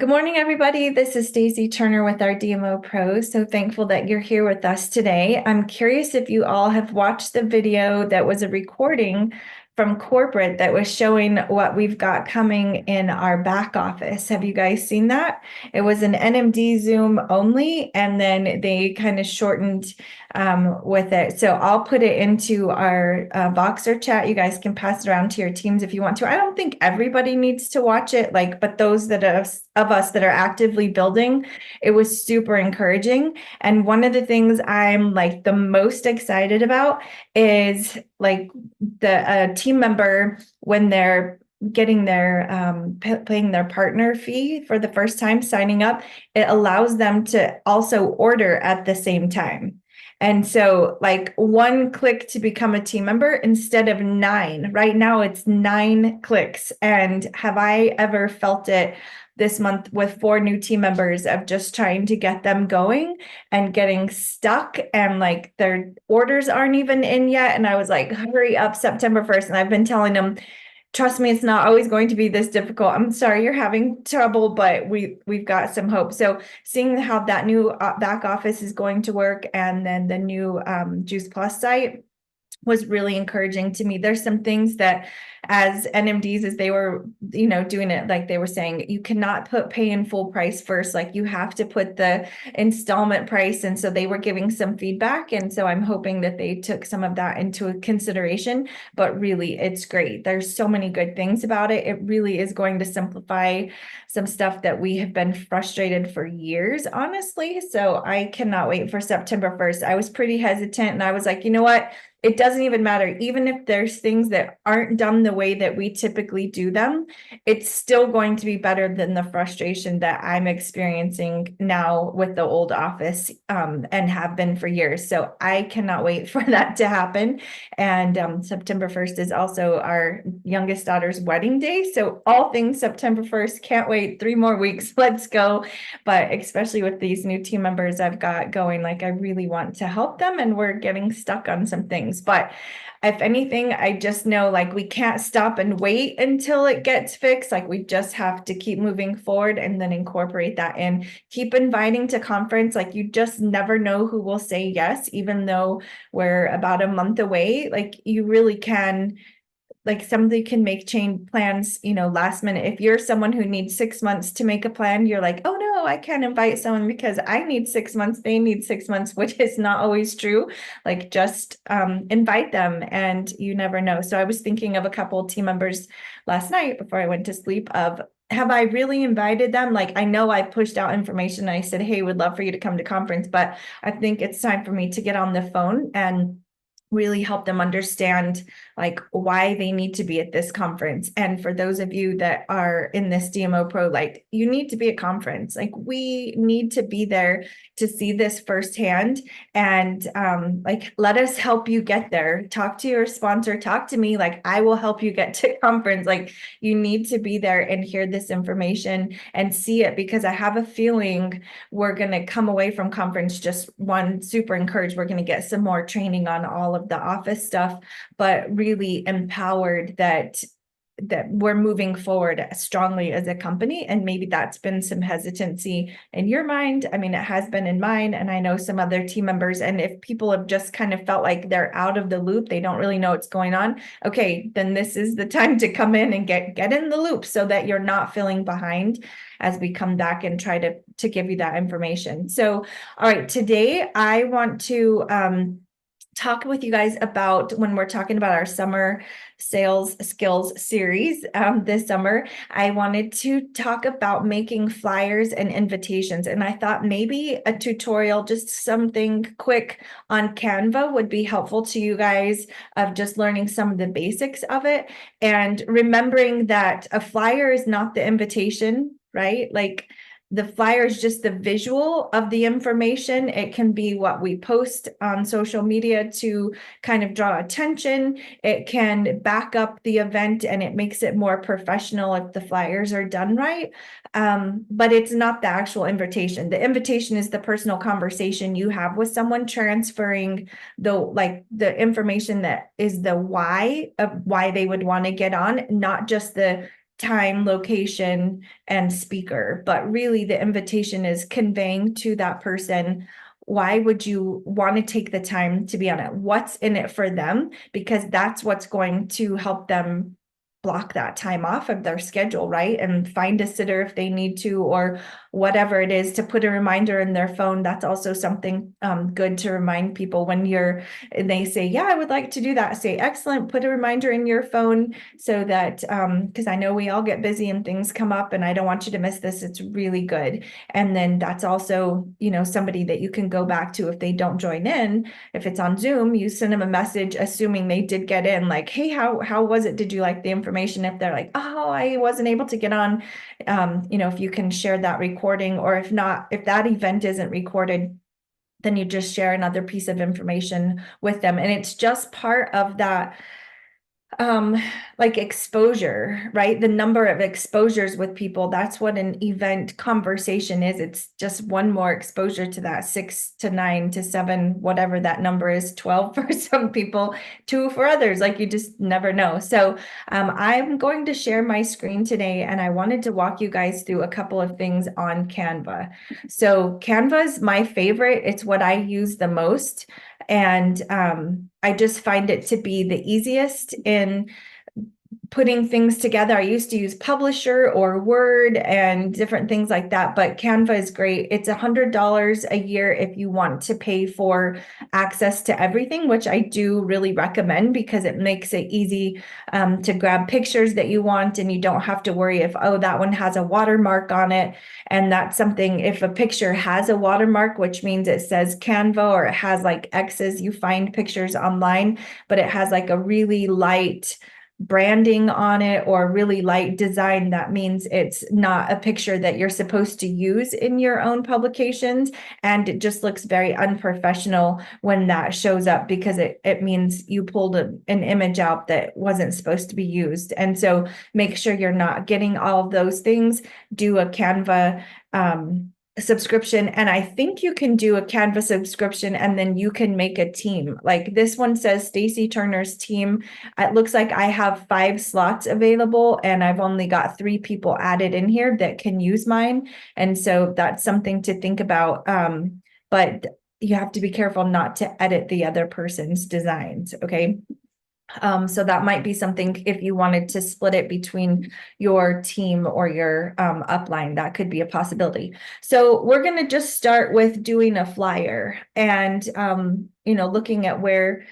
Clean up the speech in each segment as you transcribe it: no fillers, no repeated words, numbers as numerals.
Good morning, everybody. This is Stacy Turner with our DMOpro. So thankful that you're here with us today. I'm curious if you all have watched the video that was a recording from corporate that was showing what we've got coming in our back office. Have you guys seen that? It was an NMD Zoom only, and then they kind of shortened with it. So I'll put it into our Voxer chat. You guys can pass it around to your teams if you want to. I don't think everybody needs to watch it, but those that of us that are actively building, it was super encouraging. And one of the things I'm like the most excited about is like the team member when they're getting their paying their partner fee for the first time signing up, it allows them to also order at the same time. And so like one click to become a team member instead of 9. Right now it's 9 clicks. And have I ever felt it this month with 4 new team members of just trying to get them going and getting stuck, and like their orders aren't even in yet. And I was like, hurry up, September 1st. And I've been telling them, trust me, it's not always going to be this difficult. I'm sorry you're having trouble, but we've got some hope. So seeing how that new back office is going to work, and then the new Juice Plus site was really encouraging to me. There's some things that as NMDs, as they were, doing it, like they were saying, you cannot put pay in full price first, like you have to put the installment price. And so they were giving some feedback. And so I'm hoping that they took some of that into consideration, but really it's great. There's so many good things about it. It really is going to simplify some stuff that we have been frustrated for years, honestly. So I cannot wait for September 1st. I was pretty hesitant and I was like, you know what? It doesn't even matter. Even if there's things that aren't done the way that we typically do them, it's still going to be better than the frustration that I'm experiencing now with the old office, and have been for years. So I cannot wait for that to happen. And September 1st is also our youngest daughter's wedding day. So all things September 1st, can't wait. 3 more weeks. Let's go. But especially with these new team members I've got going, like I really want to help them, and we're getting stuck on some things. But if anything, I just know like we can't stop and wait until it gets fixed. Like we just have to keep moving forward and then incorporate that in. Keep inviting to conference. Like you just never know who will say yes, even though we're about a month away. Like you really can, like somebody can make change plans, last minute. If you're someone who needs 6 months to make a plan, you're like, oh no, I can't invite someone because I need 6 months, they need 6 months, which is not always true. Like just invite them, and you never know. So I was thinking of a couple of team members last night before I went to sleep of, have I really invited them? Like, I know I pushed out information and I said, hey, would love for you to come to conference, but I think it's time for me to get on the phone and really help them understand like why they need to be at this conference. And for those of you that are in this DMOpro, like you need to be at conference. Like we need to be there to see this firsthand, and like let us help you get there. Talk to your sponsor, talk to me, like I will help you get to conference. Like you need to be there and hear this information and see it, because I have a feeling we're going to come away from conference just super encouraged. We're going to get some more training on all of the office stuff, but really empowered that we're moving forward strongly as a company. And maybe that's been some hesitancy in your mind. I mean, it has been in mine, and I know some other team members. And if people have just kind of felt like they're out of the loop, they don't really know what's going on, okay, then this is the time to come in and get in the loop so that you're not feeling behind as we come back and try to give you that information. So, all right, today I want to talk with you guys about, when we're talking about our summer sales skills series this summer, I wanted to talk about making flyers and invitations. And I thought maybe a tutorial, just something quick on Canva would be helpful to you guys, of just learning some of the basics of it. And remembering that a flyer is not the invitation, right? Like the flyer is just the visual of the information. It can be what we post on social media to kind of draw attention. It can back up the event, and it makes it more professional if the flyers are done right. But it's not the actual invitation. The invitation is the personal conversation you have with someone, transferring the information that is the why of why they would want to get on, not just the time, location, and speaker. But really, the invitation is conveying to that person, why would you want to take the time to be on it? What's in it for them? Because that's what's going to help them block that time off of their schedule, right? And find a sitter if they need to, or whatever it is, to put a reminder in their phone. That's also something good to remind people when and they say, yeah, I would like to do that. Say, excellent, put a reminder in your phone so that, because I know we all get busy and things come up and I don't want you to miss this. It's really good. And then that's also, somebody that you can go back to if they don't join in. If it's on Zoom, you send them a message, assuming they did get in, like, hey, how was it? Did you like the information? If they're like, oh, I wasn't able to get on, if you can share that recording, or if not, if that event isn't recorded, then you just share another piece of information with them. And it's just part of that like exposure, right? The number of exposures with people, that's what an event conversation is. It's just one more exposure to that 6 to 9 to 7, whatever that number is, 12 for some people, 2 for others, like you just never know. So I'm going to share my screen today, and I wanted to walk you guys through a couple of things on Canva. So Canva is my favorite. It's what I use the most. And I just find it to be the easiest in putting things together. I used to use Publisher or Word and different things like that, but Canva is great. It's $100 a year if you want to pay for access to everything, which I do really recommend because it makes it easy to grab pictures that you want, and you don't have to worry if, oh, that one has a watermark on it. And that's something, if a picture has a watermark, which means it says Canva or it has like X's, you find pictures online, but it has like a really light branding on it or really light design, that means it's not a picture that you're supposed to use in your own publications. And it just looks very unprofessional when that shows up, because it means you pulled an image out that wasn't supposed to be used. And so make sure you're not getting all of those things. Do a Canva subscription, and I think you can do a Canva subscription and then you can make a team. Like this one says Stacy Turner's team. It looks like I have 5 slots available, and I've only got 3 people added in here that can use mine. And so that's something to think about. But you have to be careful not to edit the other person's designs. Okay. So that might be something, if you wanted to split it between your team or your upline, that could be a possibility. So we're going to just start with doing a flyer and, looking at where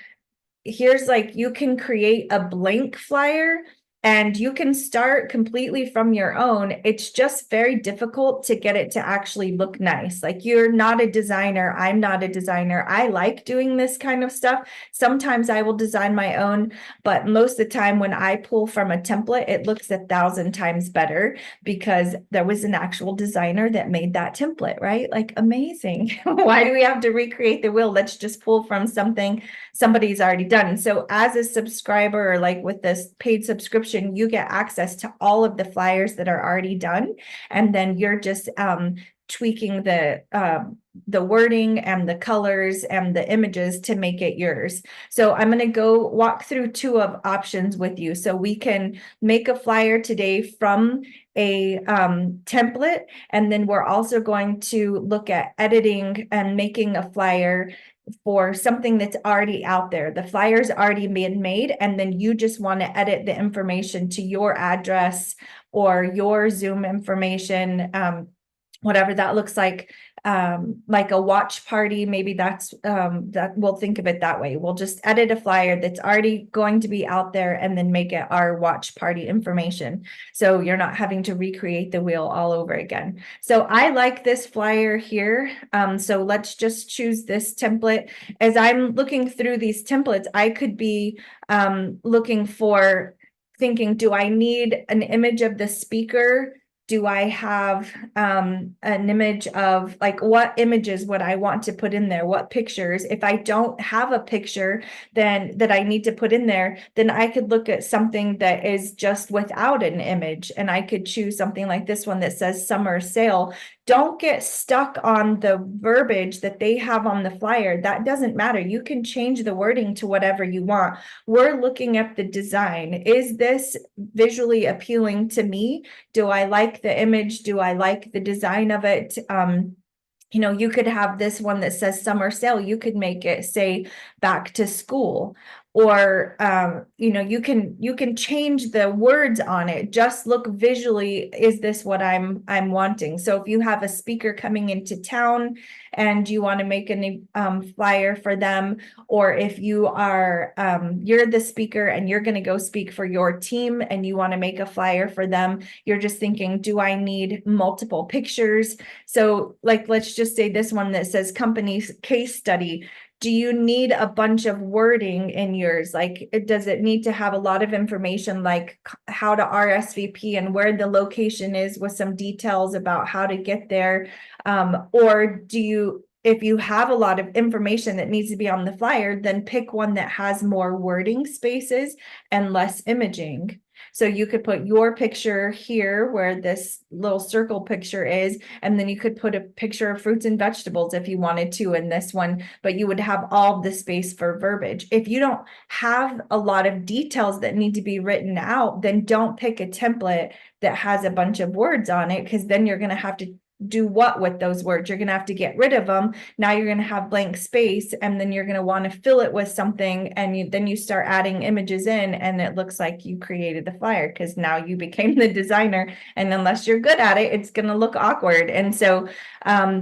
here's like, you can create a blank flyer and you can start completely from your own. It's just very difficult to get it to actually look nice. Like, you're not a designer. I'm not a designer. I like doing this kind of stuff. Sometimes I will design my own, but most of the time when I pull from a template, it looks 1,000 times better because there was an actual designer that made that template, right? Like, amazing. Why do we have to recreate the wheel? Let's just pull from something somebody's already done. So as a subscriber, or like with this paid subscription, you get access to all of the flyers that are already done. And then you're just tweaking the wording and the colors and the images to make it yours. So I'm going to go walk through 2 of options with you. So we can make a flyer today from a template, and then we're also going to look at editing and making a flyer for something that's already out there. The flyer's already been made, and then you just want to edit the information to your address or your Zoom information, whatever that looks like a watch party. Maybe that's that we'll think of it that way. We'll just edit a flyer that's already going to be out there and then make it our watch party information. So you're not having to recreate the wheel all over again. So I like this flyer here. So let's just choose this template. As I'm looking through these templates, I could be looking for, thinking, do I need an image of the speaker? Do I have an image of, like, what images would I want to put in there? What pictures? If I don't have a picture then that I need to put in there, then I could look at something that is just without an image, and I could choose something like this one that says summer sale. don't get stuck on the verbiage that they have on the flyer. That doesn't matter. You can change the wording to whatever you want. We're looking at the design. Is this visually appealing to me? Do I like the image? Do I like the design of it? You know, you could have this one that says summer sale. You could make it say back to school, or you know, you can change the words on it. Just look visually, is this what I'm wanting? So if you have a speaker coming into town and you want to make a flyer for them, or if you are you're the speaker and you're going to go speak for your team and you want to make a flyer for them, you're just thinking, do I need multiple pictures? So like, let's just say this one that says company case study. Do you need a bunch of wording in yours? Like, does it need to have a lot of information, like how to RSVP and where the location is with some details about how to get there? Or do you, if you have a lot of information that needs to be on the flyer, then pick one that has more wording spaces and less imaging. So you could put your picture here where this little circle picture is, and then you could put a picture of fruits and vegetables if you wanted to in this one, but you would have all the space for verbiage. If you don't have a lot of details that need to be written out, then don't pick a template that has a bunch of words on it, because then you're going to have to do what with those words? You're going to have to get rid of them. Now you're going to have blank space, and then you're going to want to fill it with something, and then you start adding images in, and it looks like you created the flyer because now you became the designer, and unless you're good at it, it's going to look awkward. And so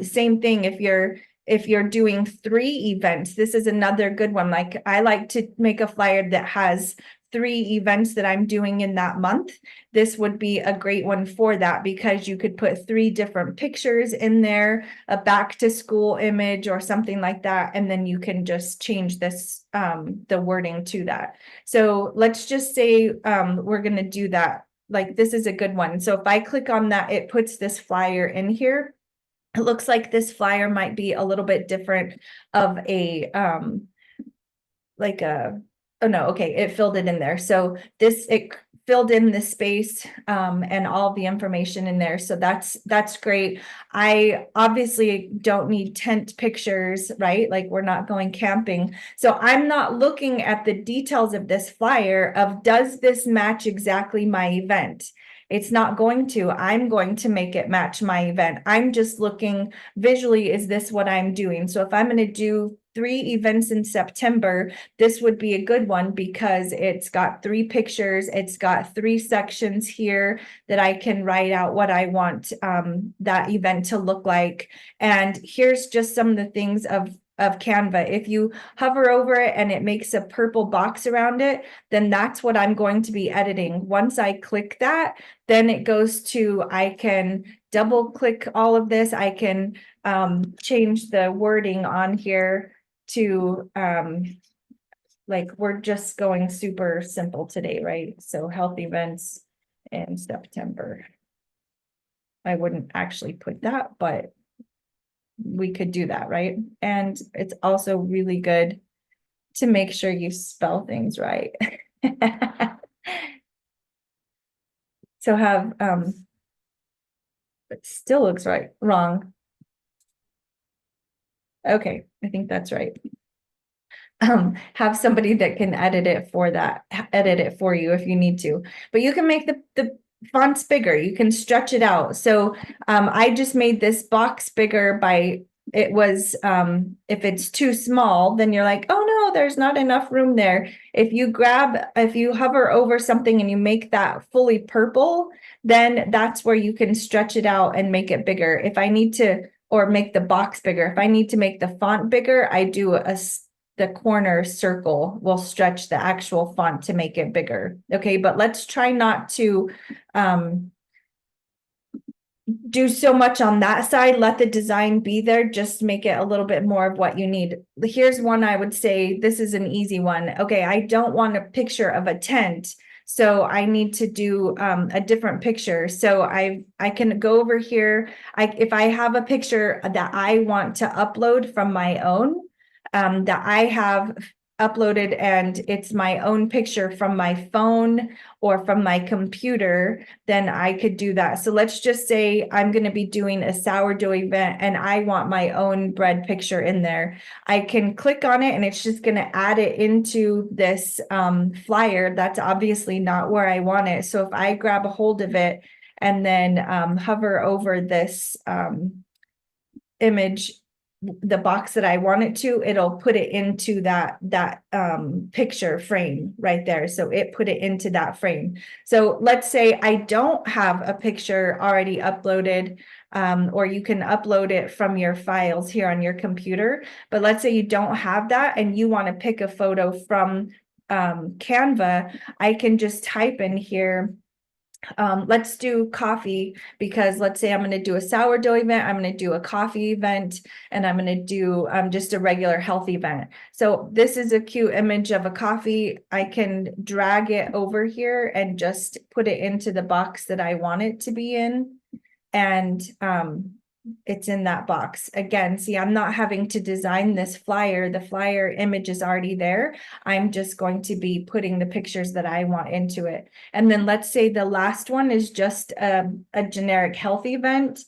same thing if you're doing 3 events. This is another good one. Like, I like to make a flyer that has 3 events that I'm doing in that month. This would be a great one for that, because you could put 3 different pictures in there, a back to school image or something like that, and then you can just change this the wording to that. So let's just say we're going to do that. Like, this is a good one. So if I click on that, it puts this flyer in here. It looks like this flyer might be a little bit different of a like a, oh no, okay, it filled it in there. So it filled in the space and all the information in there. So that's great. I obviously don't need tent pictures, right? Like, we're not going camping. So I'm not looking at the details of this flyer of, does this match exactly my event? It's not going to. I'm going to make it match my event. I'm just looking visually, is this what I'm doing? So if I'm going to do 3 events in September, this would be a good one, because it's got 3 pictures. It's got 3 sections here that I can write out what I want that event to look like. And here's just some of the things of Canva. If you hover over it and it makes a purple box around it, then that's what I'm going to be editing. Once I click that, then it goes to, I can double click all of this. I can change the wording on here to like, we're just going super simple today, right? So health events in September. I wouldn't actually put that, but we could do that, right? And it's also really good to make sure you spell things right. So have it still looks right, wrong. Okay, I think that's right. Have somebody that can edit it for you if you need to. But you can make the fonts bigger. You can stretch it out. So I just made this box bigger by, it was if it's too small, then you're like, oh no, there's not enough room there. If you hover over something and you make that fully purple, then that's where you can stretch it out and make it bigger. If I need to, or make the box bigger, if I need to make the font bigger, I do the corner circle will stretch the actual font to make it bigger. Okay, but let's try not to do so much on that side. Let the design be there, just make it a little bit more of what you need. Here's one I would say, this is an easy one. Okay, I don't want a picture of a tent, so I need to do a different picture. So I can go over here. If I have a picture that I want to upload from my own, that I have uploaded and it's my own picture from my phone or from my computer, then I could do that. So let's just say I'm going to be doing a sourdough event and I want my own bread picture in there. I can click on it and it's just going to add it into this flyer. That's obviously not where I want it. So if I grab a hold of it and then hover over this image, the box that I want it to, it'll put it into that picture frame right there. So it put it into that frame. So let's say I don't have a picture already uploaded, or you can upload it from your files here on your computer. But let's say you don't have that and you want to pick a photo from Canva, I can just type in here. Let's do coffee, because let's say I'm going to do a sourdough event, I'm going to do a coffee event, and I'm going to do just a regular health event. So this is a cute image of a coffee. I can drag it over here and just put it into the box that I want it to be in. And it's in that box. Again, see, I'm not having to design this flyer. The flyer image is already there. I'm just going to be putting the pictures that I want into it. And then let's say the last one is just a generic health event.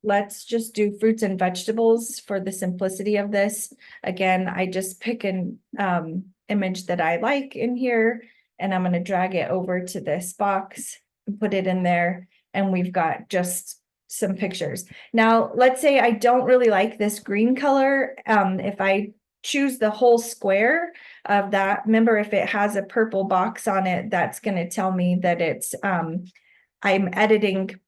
Let's just do fruits and vegetables for the simplicity of this. Again, I just pick an image that I like in here, and I'm going to drag it over to this box and put it in there. And we've got just some pictures. Now, let's say I don't really like this green color. If I choose the whole square of that, remember, if it has a purple box on it, that's going to tell me that it's I'm editing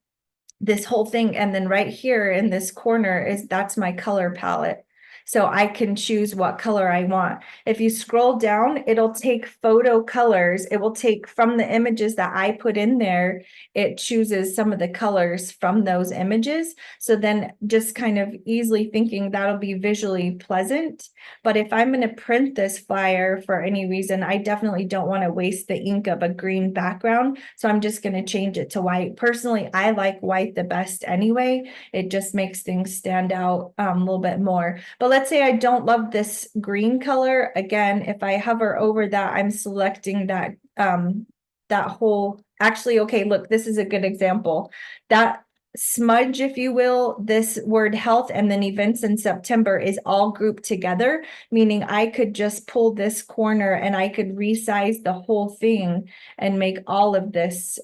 this whole thing. And then right here in this corner that's my color palette. So I can choose what color I want. If you scroll down, it'll take photo colors. It will take from the images that I put in there. It chooses some of the colors from those images. So then just kind of easily thinking that'll be visually pleasant. But if I'm going to print this flyer for any reason, I definitely don't want to waste the ink of a green background. So I'm just going to change it to white. Personally, I like white the best anyway. It just makes things stand out a little bit more. But let's say I don't love this green color. Again, if I hover over that, I'm selecting that that whole, actually, okay, look, this is a good example. That smudge, if you will, this word health and then events in September is all grouped together, meaning I could just pull this corner and I could resize the whole thing and make all of this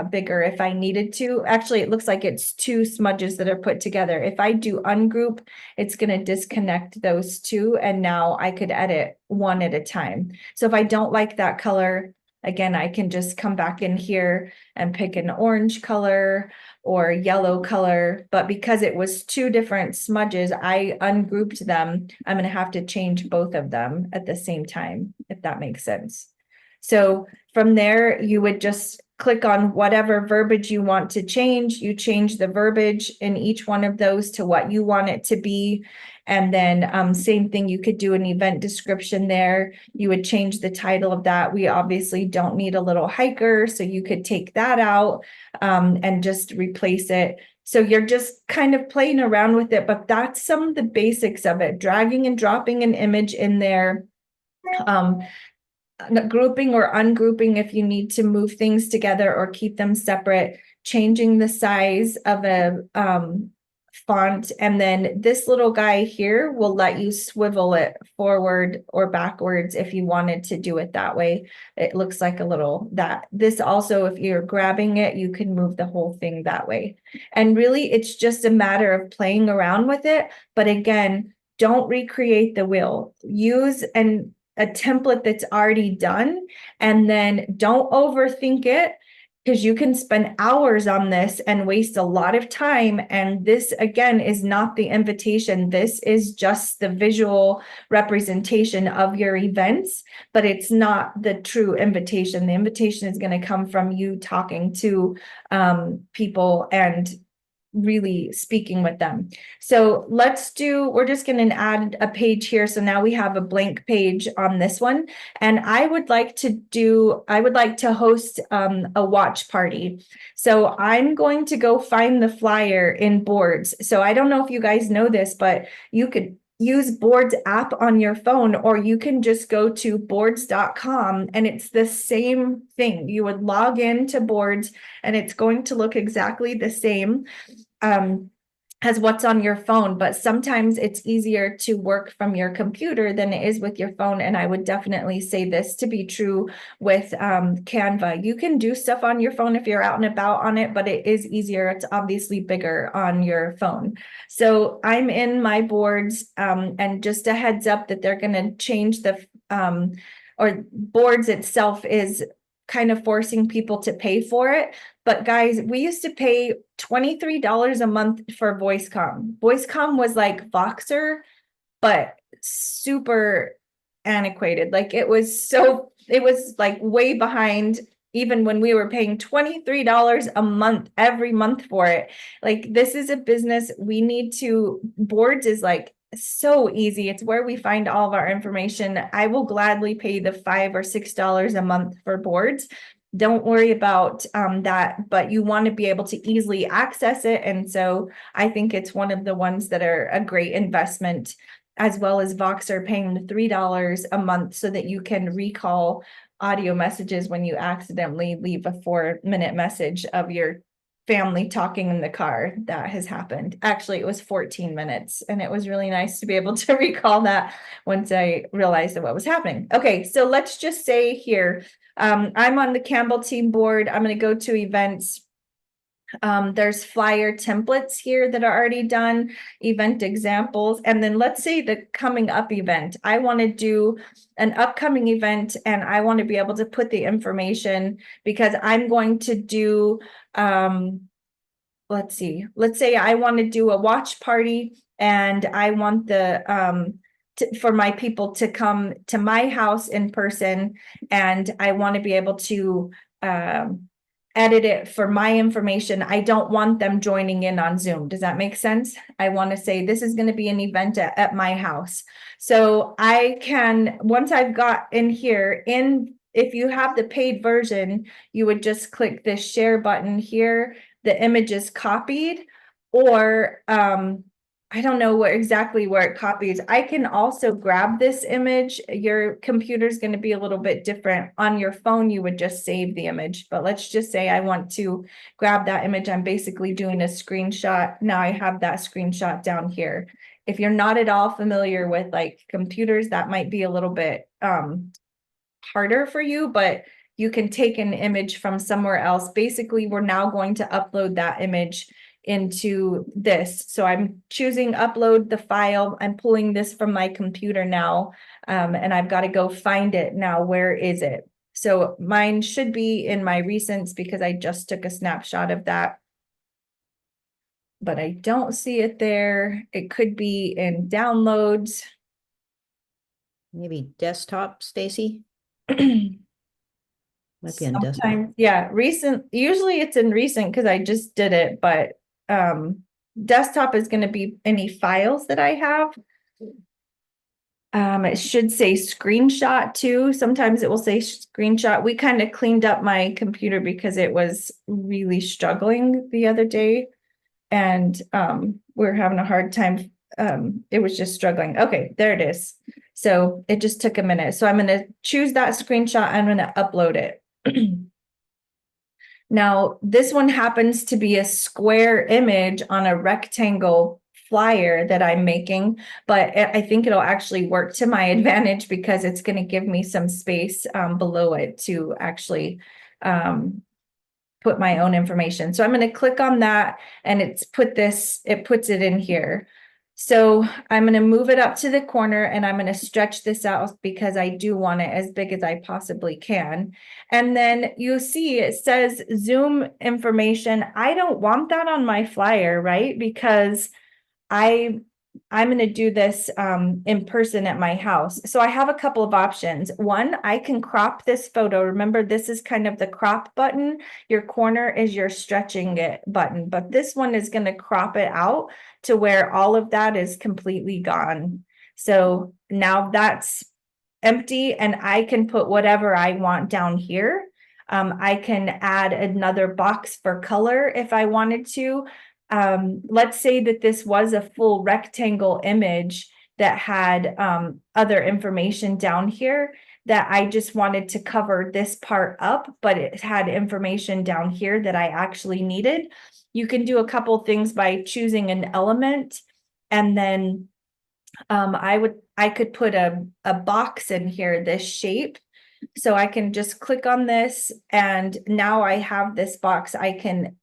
bigger if I needed to. Actually, it looks like it's two smudges that are put together. If I do ungroup, it's going to disconnect those two, and now I could edit one at a time. So if I don't like that color, again, I can just come back in here and pick an orange color or yellow color. But because it was two different smudges, I ungrouped them. I'm going to have to change both of them at the same time, if that makes sense. So from there, you would just click on whatever verbiage you want to change. You change the verbiage in each one of those to what you want it to be. And then same thing, you could do an event description there. You would change the title of that. We obviously don't need a little hiker, so you could take that out and just replace it. So you're just kind of playing around with it, but that's some of the basics of it. Dragging and dropping an image in there. Grouping or ungrouping if you need to move things together or keep them separate, changing the size of a font, and then this little guy here will let you swivel it forward or backwards if you wanted to do it that way. It looks like a little that. This also, if you're grabbing it, you can move the whole thing that way. And really, it's just a matter of playing around with it. But again, don't recreate the wheel. Use a template that's already done, and then don't overthink it, because you can spend hours on this and waste a lot of time. And this, again, is not the invitation. This is just the visual representation of your events, but it's not the true invitation. The invitation is going to come from you talking to people and really speaking with them. So we're just going to add a page here. So now we have a blank page on this one. And I would like to host a watch party. So I'm going to go find the flyer in boards. So I don't know if you guys know this, but you could use Boards app on your phone, or you can just go to boards.com and it's the same thing. You would log into Boards and it's going to look exactly the same. As what's on your phone, but sometimes it's easier to work from your computer than it is with your phone. And I would definitely say this to be true with Canva. You can do stuff on your phone if you're out and about on it, but it is easier. It's obviously bigger on your phone. So I'm in my Boards, and just a heads up that they're going to change the or Boards itself is kind of forcing people to pay for it. But guys, we used to pay $23 a month for VoiceCom. VoiceCom was like Voxer, but super antiquated. Like it was like way behind even when we were paying $23 a month every month for it. Like this is a business we need to, Boards is like so easy. It's where we find all of our information. I will gladly pay the $5 or $6 a month for Boards. Don't worry about that, but you want to be able to easily access it. And so I think it's one of the ones that are a great investment, as well as Voxer paying the $3 a month so that you can recall audio messages when you accidentally leave a 4-minute message of your family talking in the car. That has happened. Actually, it was 14 minutes, and it was really nice to be able to recall that once I realized what was happening. Okay, so let's just say here, I'm on the Campbell team board. I'm going to go to events. There's flyer templates here that are already done, event examples, and then let's say the coming up event. I want to do an upcoming event and I want to be able to put the information because I'm going to do, let's see, let's say I want to do a watch party and I want the, for my people to come to my house in person, and I want to be able to, edit it for my information. I don't want them joining in on Zoom. Does that make sense? I want to say this is going to be an event at my house. So I can, once I've got in here, if you have the paid version, you would just click this share button here. The image is copied, or I don't know exactly where it copies. I can also grab this image. Your computer's going to be a little bit different. On your phone, you would just save the image. But let's just say I want to grab that image. I'm basically doing a screenshot. Now I have that screenshot down here. If you're not at all familiar with like computers, that might be a little bit harder for you, but you can take an image from somewhere else. Basically, we're now going to upload that image into this. So I'm choosing upload the file. I'm pulling this from my computer now, and I've got to go find it now. Where is it? So mine should be in my recents because I just took a snapshot of that, but I don't see it there. It could be in downloads. Maybe desktop, Stacy? Might be on desktop. Yeah, recent. Usually it's in recent because I just did it, but desktop is going to be any files that I have. It should say screenshot too. Sometimes it will say screenshot. We kind of cleaned up my computer because it was really struggling the other day, and we're having a hard time. It was just struggling. Okay, there it is. So it just took a minute. So I'm going to choose that screenshot. I'm going to upload it. Now, this one happens to be a square image on a rectangle flyer that I'm making, but I think it'll actually work to my advantage because it's going to give me some space below it to actually put my own information. So I'm going to click on that, and it puts it in here. So I'm going to move it up to the corner, and I'm going to stretch this out because I do want it as big as I possibly can. And then you see it says Zoom information. I don't want that on my flyer, right? Because I'm going to do this in person at my house. So I have a couple of options. One, I can crop this photo. Remember, this is kind of the crop button. Your corner is your stretching it button, but this one is going to crop it out to where all of that is completely gone. So now that's empty, and I can put whatever I want down here. I can add another box for color if I wanted to. Let's say that this was a full rectangle image that had other information down here that I just wanted to cover this part up, but it had information down here that I actually needed. You can do a couple things by choosing an element, and then I could put a box in here, this shape. So I can just click on this, and now I have this box. I can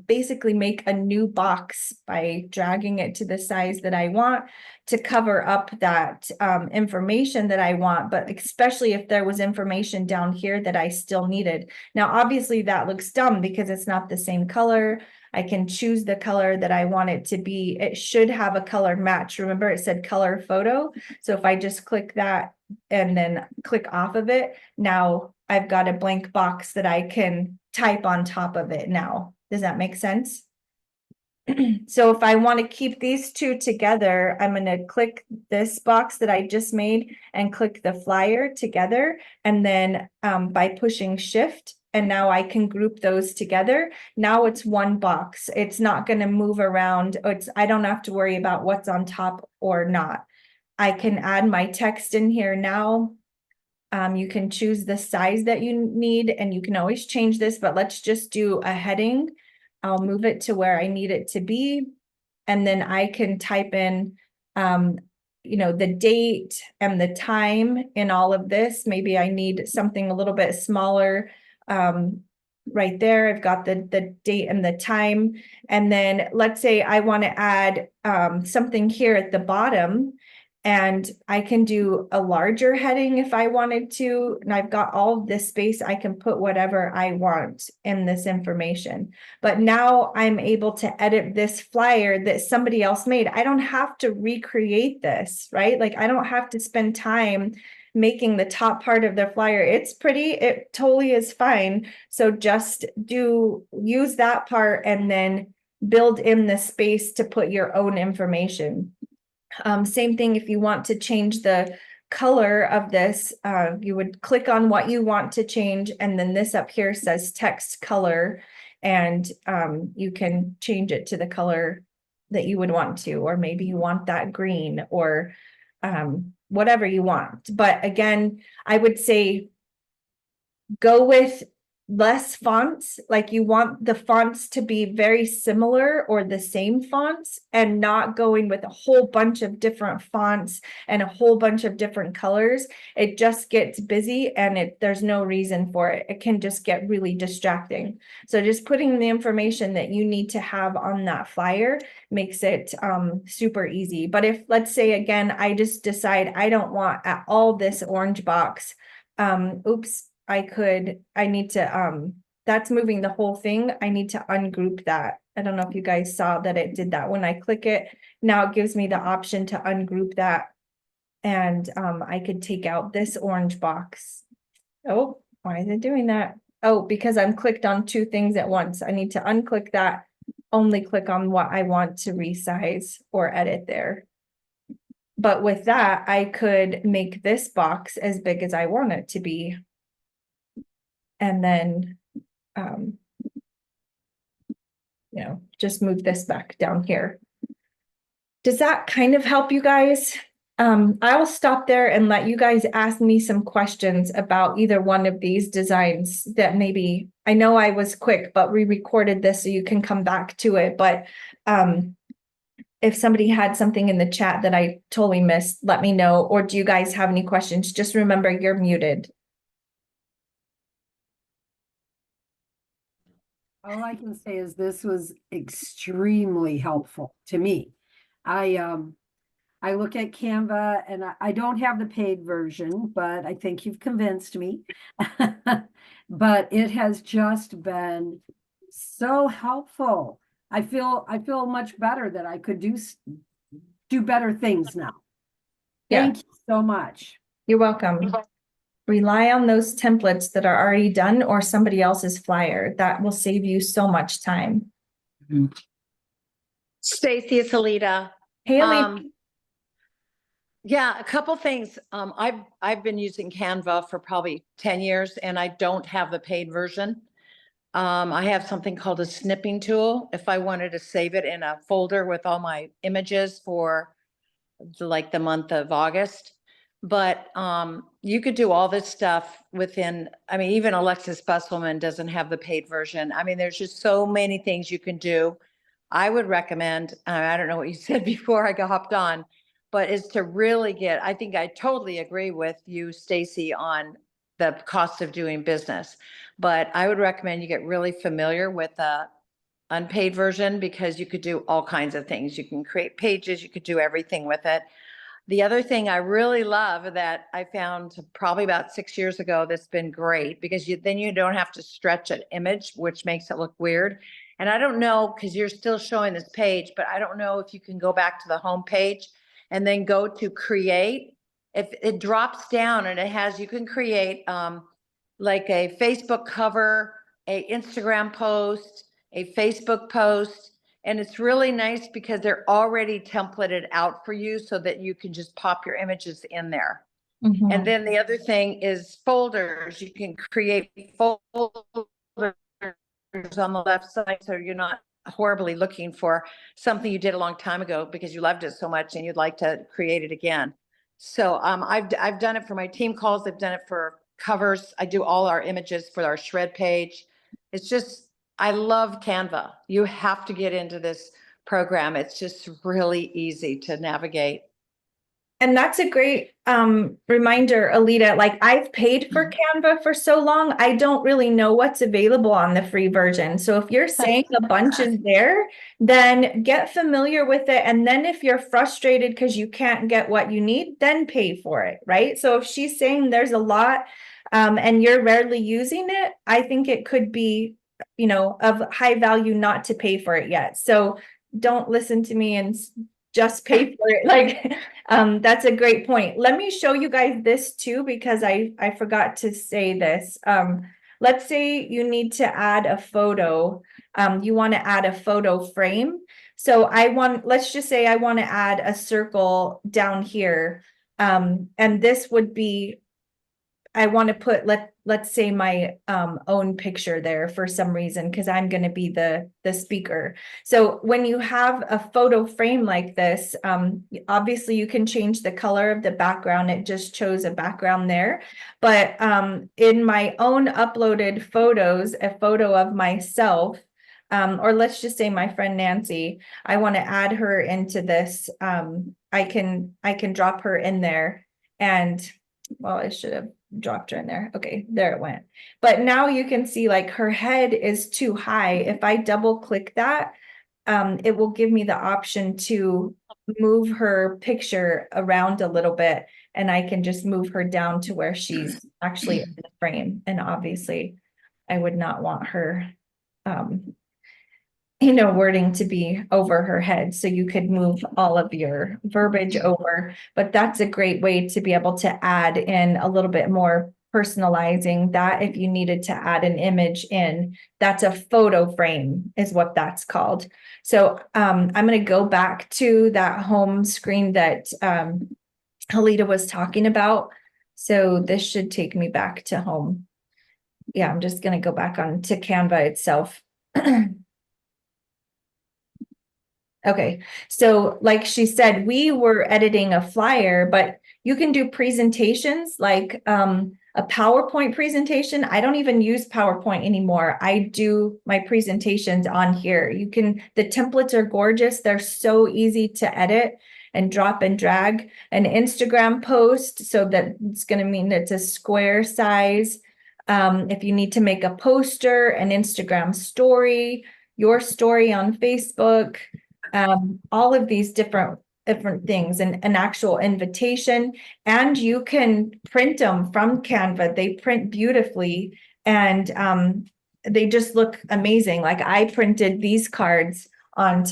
basically make a new box by dragging it to the size that I want to cover up that information that I want, but especially if there was information down here that I still needed. Now, obviously that looks dumb because it's not the same color. I can choose the color that I want it to be. It should have a color match. Remember, it said color photo. So if I just click that and then click off of it, now I've got a blank box that I can type on top of it now. Does that make sense? So if I want to keep these two together, I'm going to click this box that I just made and click the flyer together. And then by pushing shift, and now I can group those together. Now it's one box. It's not going to move around. I don't have to worry about what's on top or not. I can add my text in here now. You can choose the size that you need, and you can always change this, but let's just do a heading. I'll move it to where I need it to be. And then I can type in, the date and the time in all of this. Maybe I need something a little bit smaller. Right there, I've got the date and the time. And then let's say I want to add something here at the bottom. And I can do a larger heading if I wanted to. And I've got all of this space. I can put whatever I want in this information. But now I'm able to edit this flyer that somebody else made. I don't have to recreate this, right? Like I don't have to spend time making the top part of the flyer. It's pretty, it totally is fine. So just use that part and then build in the space to put your own information. Same thing if you want to change the color of this, you would click on what you want to change, and then this up here says text color, and you can change it to the color that you would want to, or maybe you want that green, or whatever you want. But again, I would say go with less fonts. Like you want the fonts to be very similar or the same fonts, and not going with a whole bunch of different fonts and a whole bunch of different colors. It just gets busy, and there's no reason for it. It can just get really distracting. So just putting the information that you need to have on that flyer makes it super easy. But if, let's say again, I just decide I don't want at all this orange box, I need to, that's moving the whole thing. I need to ungroup that. I don't know if you guys saw that it did that. When I click it, now it gives me the option to ungroup that. And I could take out this orange box. Oh, why is it doing that? Oh, because I'm clicked on two things at once. I need to unclick that, only click on what I want to resize or edit there. But with that, I could make this box as big as I want it to be. And then, just move this back down here. Does that kind of help you guys? I will stop there and let you guys ask me some questions about either one of these designs that maybe, I know I was quick, but we recorded this so you can come back to it. But if somebody had something in the chat that I totally missed, let me know. Or do you guys have any questions? Just remember you're muted. All I can say is this was extremely helpful to me. I look at Canva, and I don't have the paid version, but I think you've convinced me. But it has just been so helpful. I feel much better that I could do better things now. Thank you so much. You're welcome. Rely on those templates that are already done or somebody else's flyer. That will save you so much time. Stacy, it's Alita. Haley, Yeah, a couple things. I've been using Canva for probably 10 years, and I don't have the paid version. I have something called a snipping tool. If I wanted to save it in a folder with all my images for like the month of August. But you could do all this stuff within, I mean, even Alexis Busselman doesn't have the paid version. I mean, there's just so many things you can do. I would recommend, I don't know what you said before I got hopped on, but is to really get, I think I totally agree with you, Stacy, on the cost of doing business. But I would recommend you get really familiar with the unpaid version, because you could do all kinds of things. You can create pages, you could do everything with it. The other thing I really love that I found probably about 6 years ago that's been great, because then you don't have to stretch an image, which makes it look weird. And I don't know, because you're still showing this page, but I don't know if you can go back to the home page and then go to create. If it drops down and it has, you can create like a Facebook cover, a Instagram post, a Facebook post. And it's really nice because they're already templated out for you so that you can just pop your images in there. Mhm. And then the other thing is folders. You can create folders on the left side, so you're not horribly looking for something you did a long time ago because you loved it so much and you'd like to create it again. So I've done it for my team calls. I've done it for covers. I do all our images for our shred page. It's just, I love Canva. You have to get into this program. It's just really easy to navigate. And that's a great reminder, Alita. Like, I've paid for Canva for so long, I don't really know what's available on the free version. So if you're saying a bunch is there, then get familiar with it. And then if you're frustrated because you can't get what you need, then pay for it, right? So if she's saying there's a lot and you're rarely using it, I think it could be, you know, of high value not to pay for it yet. So don't listen to me and just pay for it. Like, that's a great point. Let me show you guys this too, because I forgot to say this. Let's say you need to add a photo. You want to add a photo frame. So let's just say I want to add a circle down here. And this would be, I want to put, let's say my own picture there for some reason, because I'm going to be the speaker. So when you have a photo frame like this, obviously you can change the color of the background. It just chose a background there. But in my own uploaded photos, a photo of myself, or let's just say my friend Nancy, I want to add her into this. I can drop her in there, and well, I should have dropped her in there. Okay, there it went. But now you can see like her head is too high. If I double click that, it will give me the option to move her picture around a little bit, and I can just move her down to where she's actually in the frame. And obviously I would not want her wording to be over her head. So you could move all of your verbiage over, but that's a great way to be able to add in a little bit more personalizing that. If you needed to add an image in, that's a photo frame is what that's called. So I'm going to go back to that home screen that Halita was talking about. So this should take me back to home. Yeah, I'm just going to go back on to Canva itself. Okay, so like she said, we were editing a flyer, but you can do presentations like a PowerPoint presentation. I don't even use PowerPoint anymore. I do my presentations on here. The templates are gorgeous. They're so easy to edit and drop and drag. An Instagram post, so that it's going to mean it's a square size. If you need to make a poster, an Instagram story, your story on Facebook, all of these different things, and an actual invitation, and you can print them from Canva. They print beautifully, and they just look amazing. Like, I printed these cards from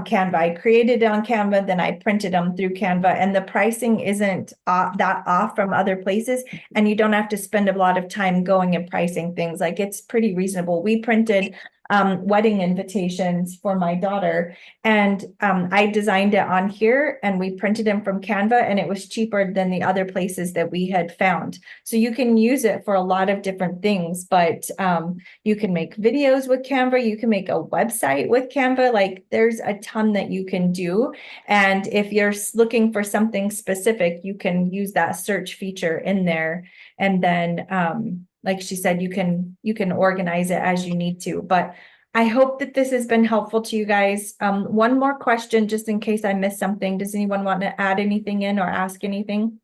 Canva. I created it on Canva, then I printed them through Canva, and the pricing isn't that off from other places, and you don't have to spend a lot of time going and pricing things. Like, it's pretty reasonable. We printed wedding invitations for my daughter. And I designed it on here and we printed them from Canva, and it was cheaper than the other places that we had found. So you can use it for a lot of different things, but you can make videos with Canva. You can make a website with Canva. Like there's a ton that you can do. And if you're looking for something specific, you can use that search feature in there. And then, like she said, you can organize it as you need to. But I hope that this has been helpful to you guys. One more question, just in case I missed something. Does anyone want to add anything in or ask anything?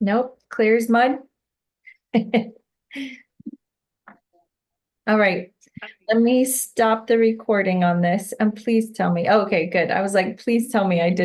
Nope, clear as mud. All right, let me stop the recording on this and please tell me. Okay, good. I was like, please tell me I did